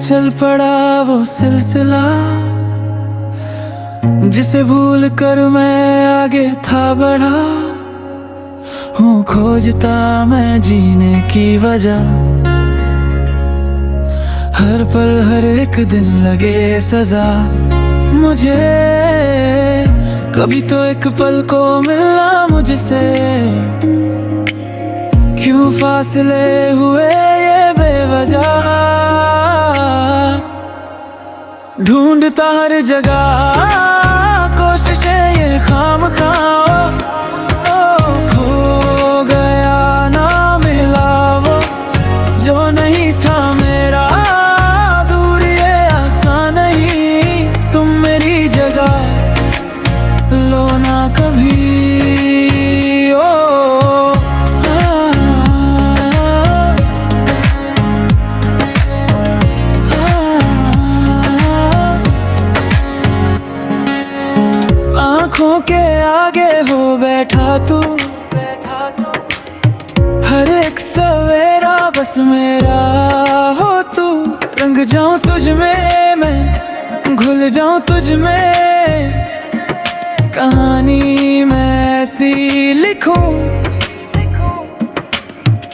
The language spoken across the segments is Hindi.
चल पड़ा वो सिलसिला जिसे भूल कर मैं आगे था बढ़ा हूँ खोजता मैं जीने की वजह। हर पल हर एक दिन लगे सजा मुझे, कभी तो एक पल को मिलना मुझसे, क्यों फासले हुए ये बेवजह। ढूंढता हर जगह कोशिशें ये खामखा, खो गया ना मिला वो जो नहीं था मेरा। दूर ये आसान नहीं, तुम मेरी जगह लो ना कभी। आँखों के आगे हो बैठा तू, हर एक सवेरा बस मेरा हो तू। रंग जाऊं तुझ में मैं, घुल जाऊं तुझ में, कहानी मैं ऐसी लिखूं,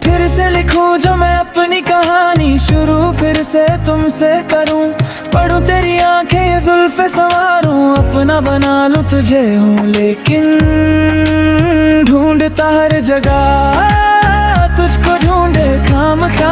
फिर से लिखूं जो मैं अपनी कहानी शुरू फिर से तुमसे करूं। पढ़ूं तेरी आंखें ये जुल्फ़े संवारूं, अपना बना लूं तुझे हूँ लेकिन ढूंढता हर जगह तुझको ढूंढे खामखा।